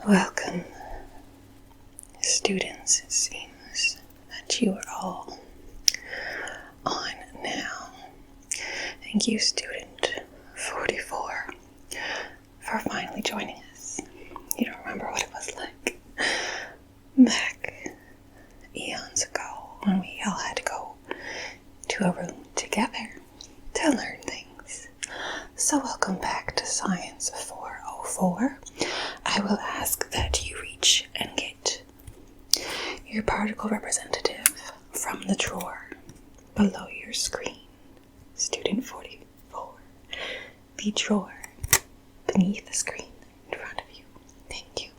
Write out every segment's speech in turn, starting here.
Welcome, students. It seems that you are all on now. Thank you, student 44, for finally joining us. You don't remember what it was like back eons ago when we all had to go to a room together to learn things. So welcome back to Science 404. I will ask that you reach and get your particle representative from the drawer below your screen. Student 44. The drawer beneath the screen in front of you. Thank you.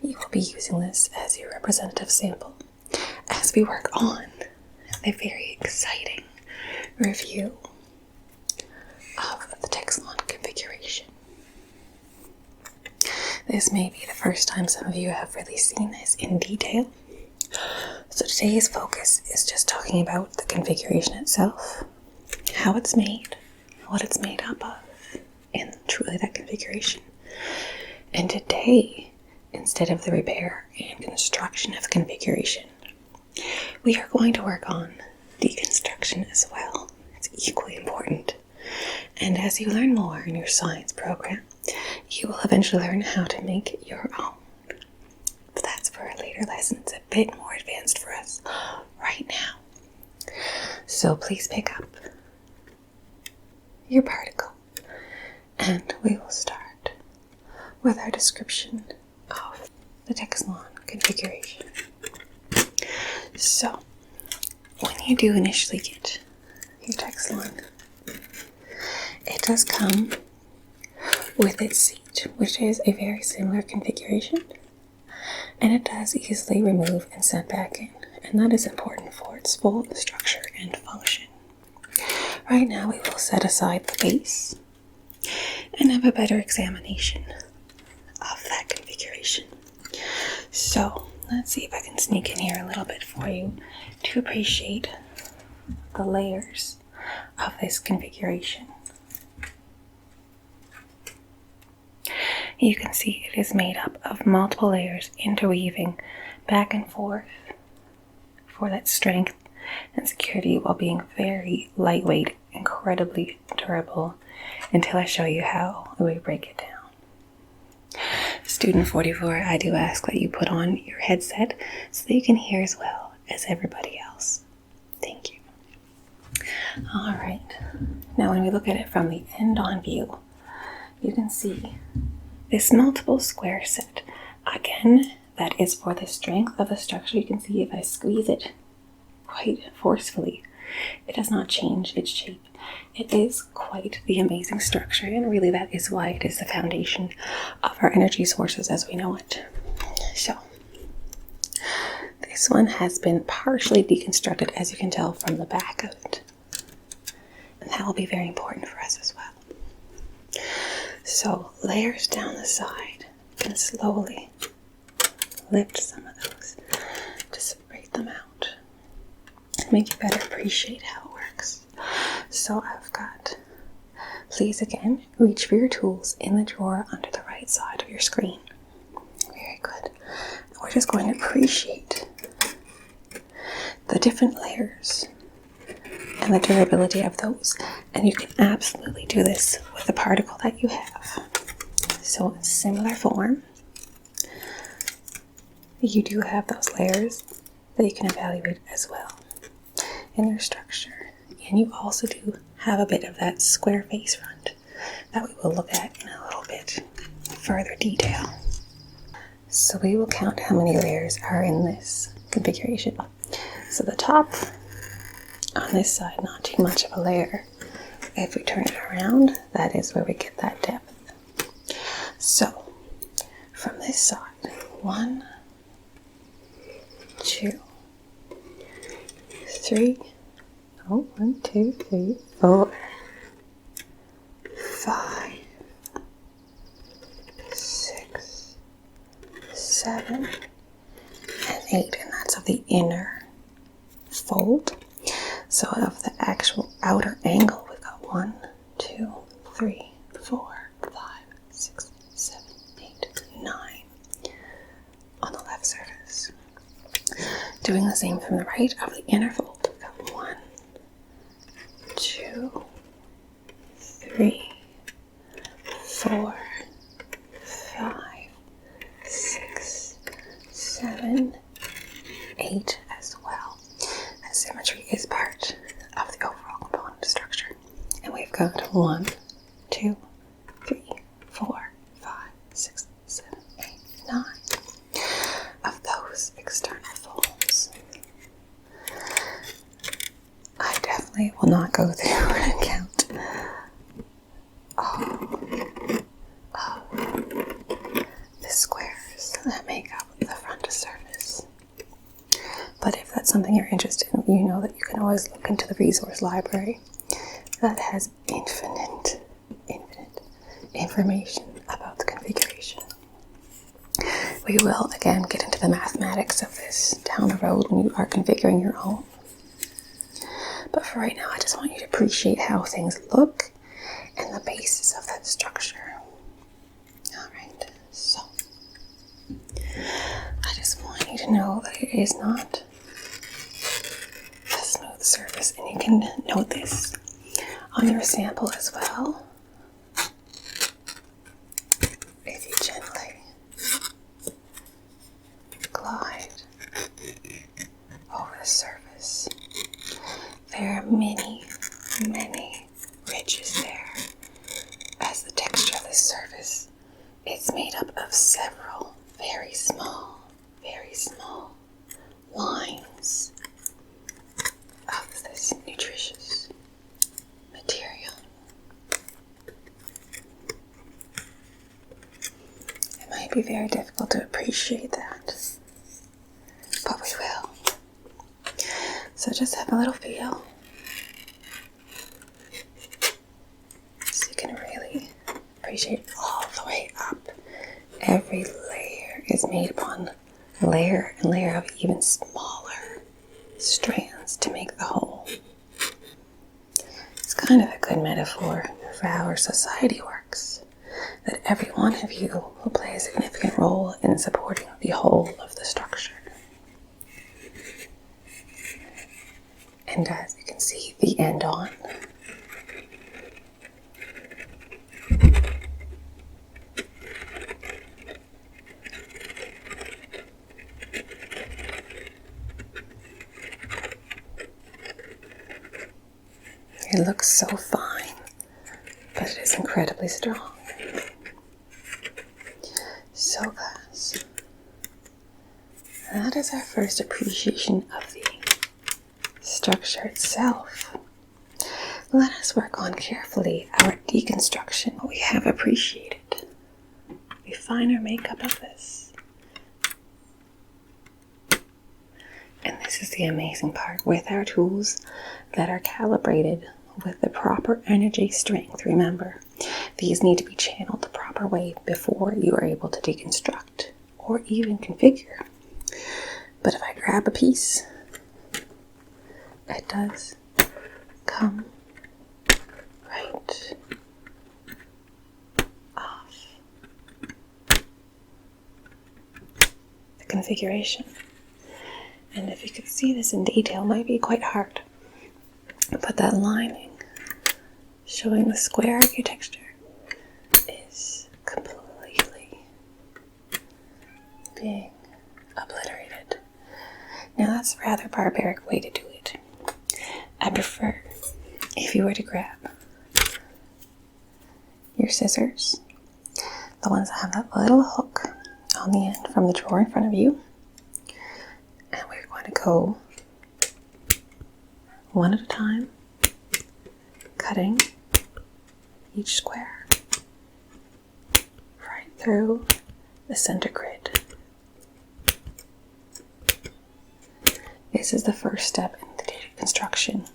You will be using this as your representative sample as we work on the very exciting review of the Texelon Configuration. This may be the first time some of you have really seen this in detail. So today's focus is just talking about the configuration itself, how it's made, what it's made up of, and truly that configuration. And today, instead of the repair and construction of configuration, we are going to work on deconstruction as well. It's equally important. And as you learn more in your science program, you will eventually learn how to make your own. But that's for a later lesson. It's a bit more advanced for us right now. So please pick up your particle, and we will start with our description of the Texelon configuration. So, when you do initially get your Texelon, it does come with its seat, which is a very similar configuration, and it does easily remove and set back in, and that is important for its full structure and function. Right now we will set aside the base and have a better examination of that configuration. So let's see if I can sneak in here a little bit for you to appreciate the layers of this configuration. You can see it is made up of multiple layers interweaving back and forth for that strength and security while being very lightweight, incredibly durable, until I show you how we break it down. Student 44, I do ask that you put on your headset so that you can hear as well as everybody else. Thank you. Alright, now when we look at it from the end-on view, you can see this multiple square set. Again, that is for the strength of the structure. You can see if I squeeze it quite forcefully, it does not change its shape. It is quite the amazing structure, and really that is why it is the foundation of our energy sources as we know it. So, this one has been partially deconstructed, as you can tell from the back of it. And that will be very important for us as well. So, layers down the side, and slowly lift some of those to separate them out and make you better appreciate how it works. So I've got, please again, reach for your tools in the drawer under the right side of your screen. Very good. And we're just going to appreciate the different layers and the durability of those. And you can absolutely do this with the particle that you have. So in similar form, you do have those layers that you can evaluate as well in your structure. And you also do have a bit of that square face front that we will look at in a little bit further detail. So we will count how many layers are in this configuration. So the top on this side, not too much of a layer. If we turn it around, that is where we get that depth. So, from this side, 1, 2, 3, 1, 2, 3, 4, 5, 6, 7, and 8, and that's of the inner fold. So of the actual outer angle, we've got 1, 2, 3, 4, 5, 6, 7, 8, 9. doing the same from the right of the inner fold. 1, 2, 3, 4, 5, 6, 7, 8 as well. That symmetry is part of the overall component structure. And we've got 1, 2, 3, 4, 5, 6, 7, 8, 9 of those external folds. I definitely will not go through and count all of the squares that make up the front surface. But if that's something you're interested in, you know that you can always look into the resource library that has infinite information about the configuration. We will again get into the mathematics of this down the road when you are configuring your own. But for right now, I just want you to appreciate how things look and the basis of that structure. Alright, so I just want you to know that it is not a smooth surface, and you can note this on your sample as well. If you gently glide over the surface, there are many ridges there, as the texture of this surface is made up of several very small lines of this nutritious material. It might be very difficult to appreciate that, but we will. So just have a little feel, so you can really appreciate all the way up. Every layer is made upon layer and layer of even smaller strands to make the whole. It's kind of a good metaphor for how our society works, that every one of you will play a significant role in supporting the whole of the structure. And as you can see, the end on. It looks so fine, but it is incredibly strong. So glass. That is our first appreciation of the structure itself. Let us work on carefully our deconstruction, what we have appreciated. The finer makeup of this. And this is the amazing part with our tools that are calibrated with the proper energy strength. Remember, these need to be channeled the proper way before you are able to deconstruct or even configure. But if I grab a piece, it does come right off the configuration. And if you could see this in detail, it might be quite hard. But that lining showing the square architecture is completely being obliterated. Now that's a rather barbaric way to do it. I prefer if you were to grab your scissors, the ones that have that little hook on the end from the drawer in front of you, and we're going to go one at a time, cutting each square right through the center grid. This is the first step in the deconstruction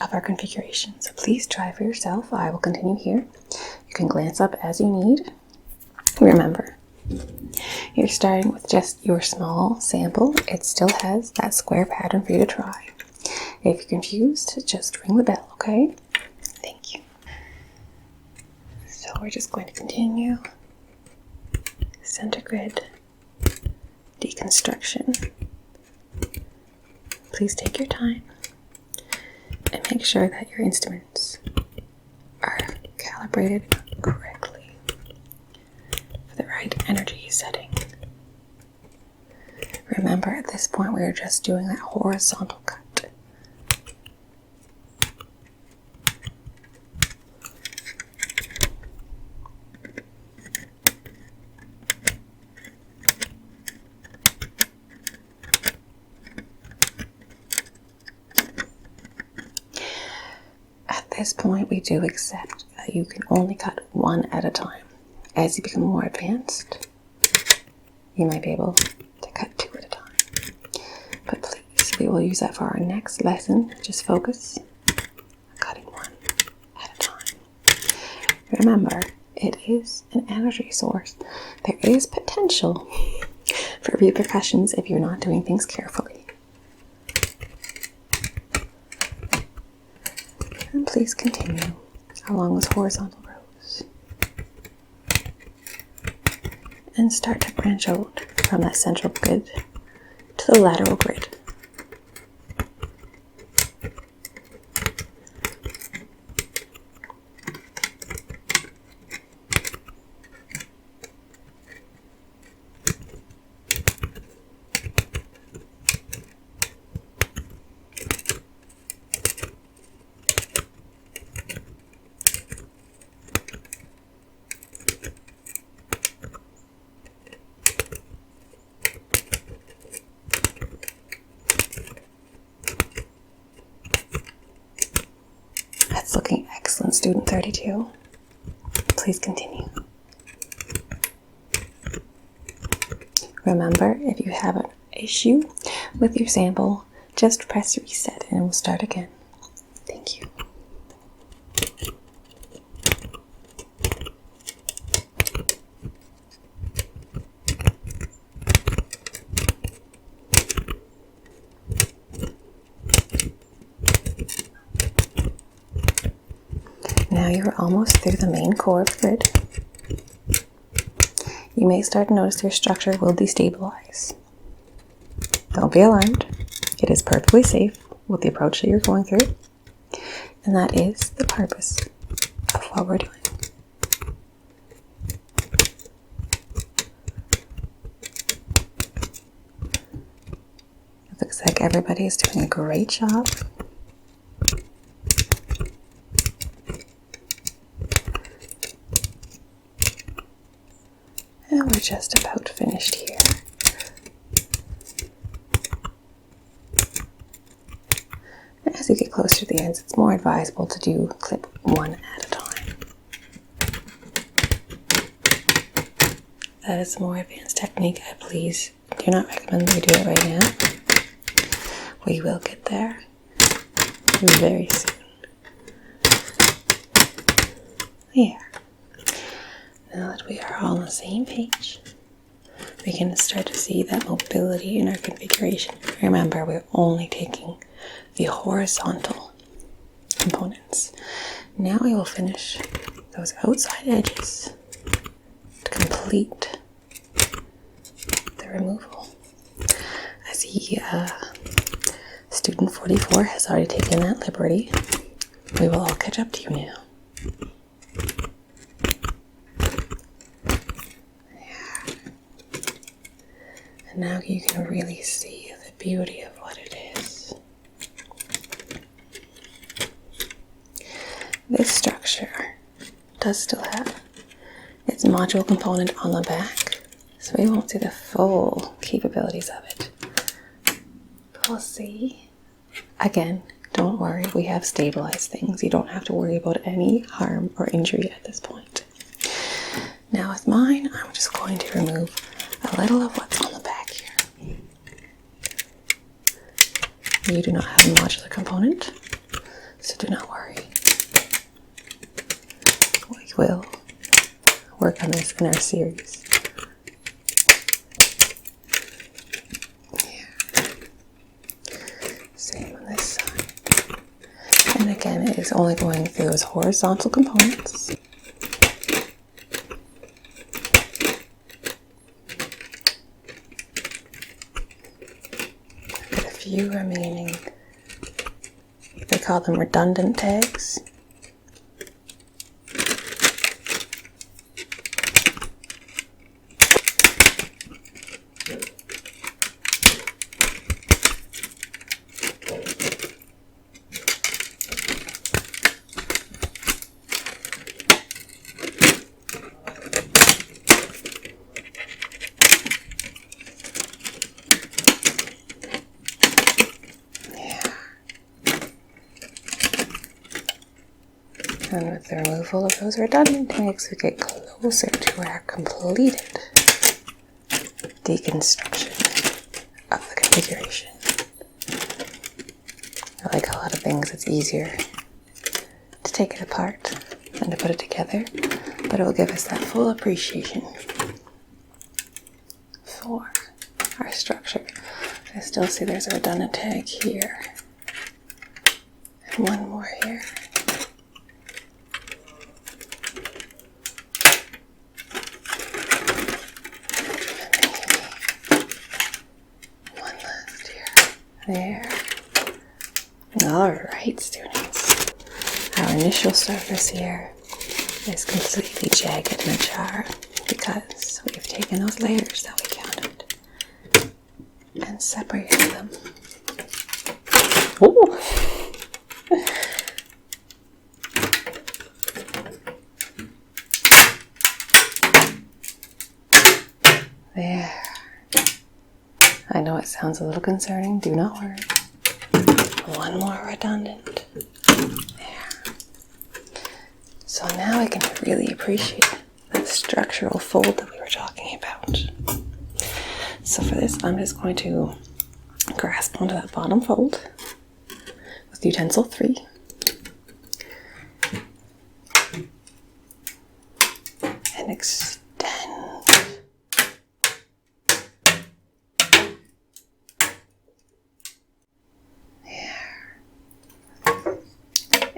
of our configuration. So please try for yourself. I will continue here. You can glance up as you need. Remember, you're starting with just your small sample. It still has that square pattern for you to try. If you're confused, just ring the bell, okay? Thank you. So we're just going to continue center grid deconstruction please take your time and make sure that your instruments are calibrated correctly for the right energy setting. Remember, at this point, we are just doing that horizontal cut. At this point, we do accept that you can only cut one at a time. As you become more advanced, you might be able to cut two at a time. But please, we will use that for our next lesson. Just focus on cutting one at a time. Remember, it is an energy source. There is potential for repercussions if you're not doing things carefully. And please continue along those horizontal rows and start to branch out from that central grid to the lateral grid. That's looking excellent, student 32. Please continue. Remember, if you have an issue with your sample, just press reset and we'll start again. Thank you. Now you're almost through the main core of the grid. You may start to notice your structure will destabilize. Don't be alarmed. It is perfectly safe with the approach that you're going through. And that is the purpose of what we're doing. It looks like everybody is doing a great job. And we're just about finished here. As you get closer to the ends, it's more advisable to do clip one at a time. That is a more advanced technique. I please do not recommend that we do it right now. We will get there very soon. There. Now that we are all on the same page, we can start to see that mobility in our configuration. Remember, we're only taking the horizontal components. Now we will finish those outside edges to complete the removal. I see student 44 has already taken that liberty. We will all catch up to you now. And now you can really see the beauty of what it is. This structure does still have its module component on the back, so we won't see the full capabilities of it. But we'll see. Again, don't worry, we have stabilized things. You don't have to worry about any harm or injury at this point. Now with mine, I'm just going to remove a little of what's on the back here. You do not have a modular component, so do not worry. We will work on this in our series. Same on this side. And again, it is only going through those horizontal components. few remaining, they call them redundant tags. And with the removal of those redundant tags, we get closer to our completed deconstruction of the configuration. Like a lot of things, it's easier to take it apart than to put it together, but it will give us that full appreciation for our structure. I still see there's a redundant tag here, and one more here. There. Alright, students. Our initial surface here is completely jagged and ajar because we've taken those layers that we counted and separated them. Ooh. There. I know it sounds a little concerning, do not worry. One more redundant. There. So now I can really appreciate that structural fold that we were talking about. So for this, I'm just going to grasp onto that bottom fold with utensil 3. And extend.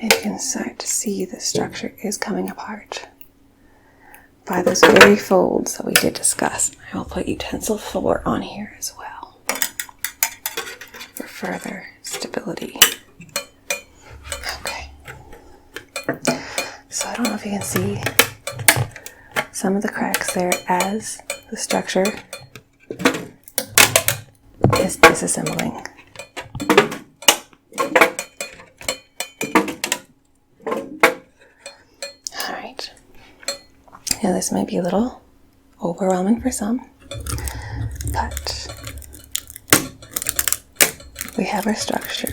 And you can start to see the structure is coming apart by those very folds that we did discuss. I will put utensil 4 on here as well for further stability. Okay. So I don't know if you can see some of the cracks there as the structure is disassembling. Now this might be a little overwhelming for some, but we have our structure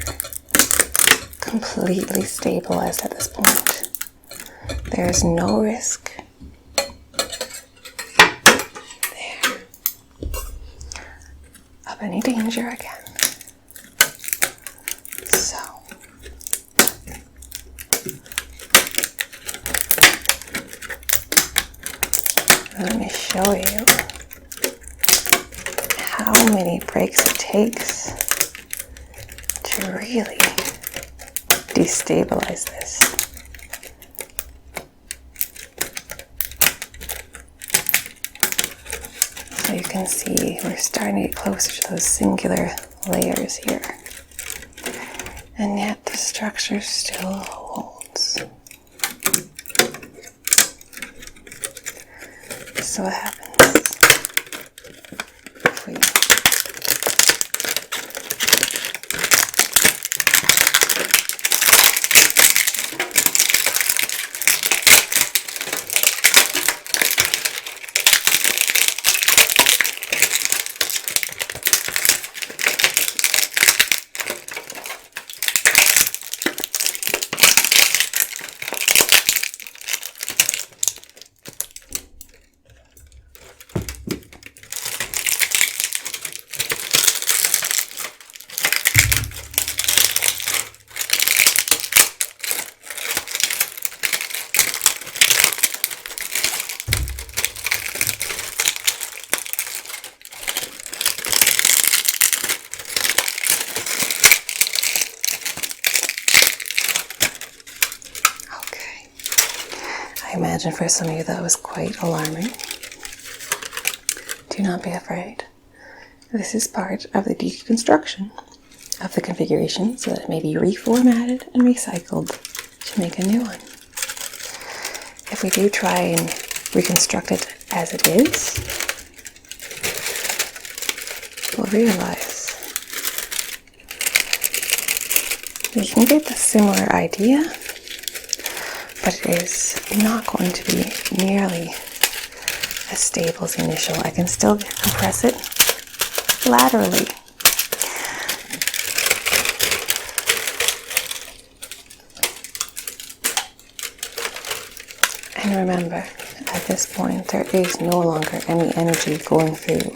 completely stabilized at this point. There is no risk there of any danger again. So let me show you how many breaks it takes to really destabilize this. So you can see we're starting to get closer to those singular layers here. And yet the structure still holds. So what happens if we I imagine for some of you that was quite alarming. Do not be afraid. This is part of the deconstruction of the configuration so that it may be reformatted and recycled to make a new one. If we do try and reconstruct it as it is, we'll realize we can get the similar idea, but it is not going to be nearly as stable as the initial. I can still compress it laterally. And remember, at this point, there is no longer any energy going through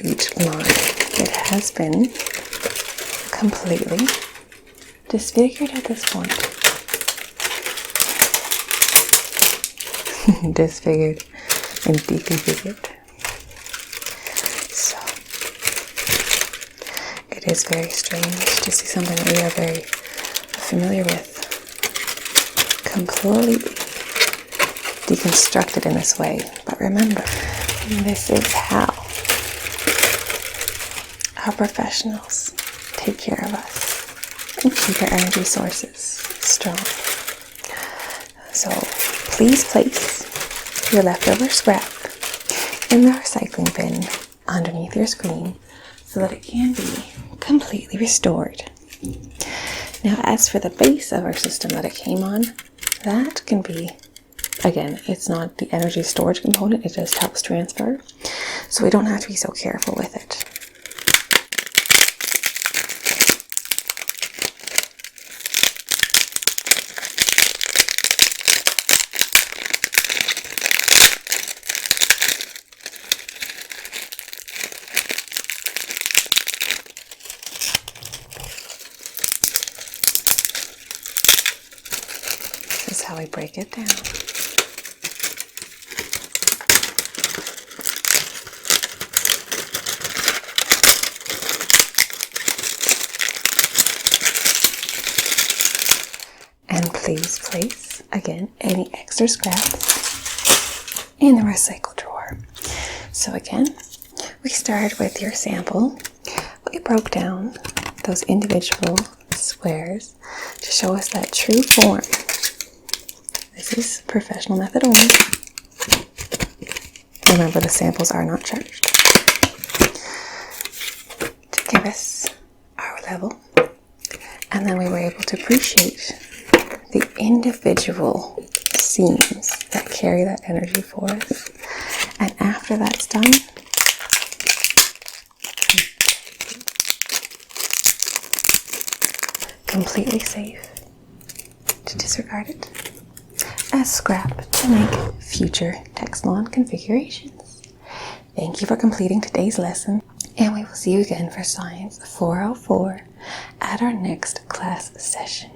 each line. It has been completely disfigured at this point. Disfigured and deconfigured. So, it is very strange to see something that we are very familiar with completely deconstructed in this way. But remember, this is how our professionals take care of us and keep our energy sources strong. So please place your leftover scrap in the recycling bin underneath your screen so that it can be completely restored. Now, as for the base of our system that it came on, that can be, again, it's not the energy storage component, it just helps transfer, so we don't have to be so careful with it. This is how we break it down. And please place, again, any extra scraps in the recycle drawer. So again, we started with your sample. We broke down those individual squares to show us that true form. This is professional method only. Remember, the samples are not charged. To give us our level. And then we were able to appreciate the individual seams that carry that energy for us. And after that's done, completely safe to disregard it as scrap to make future Texelon configurations. Thank you for completing today's lesson, and we will see you again for Science 404 at our next class session.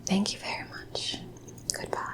Thank you very much. Goodbye.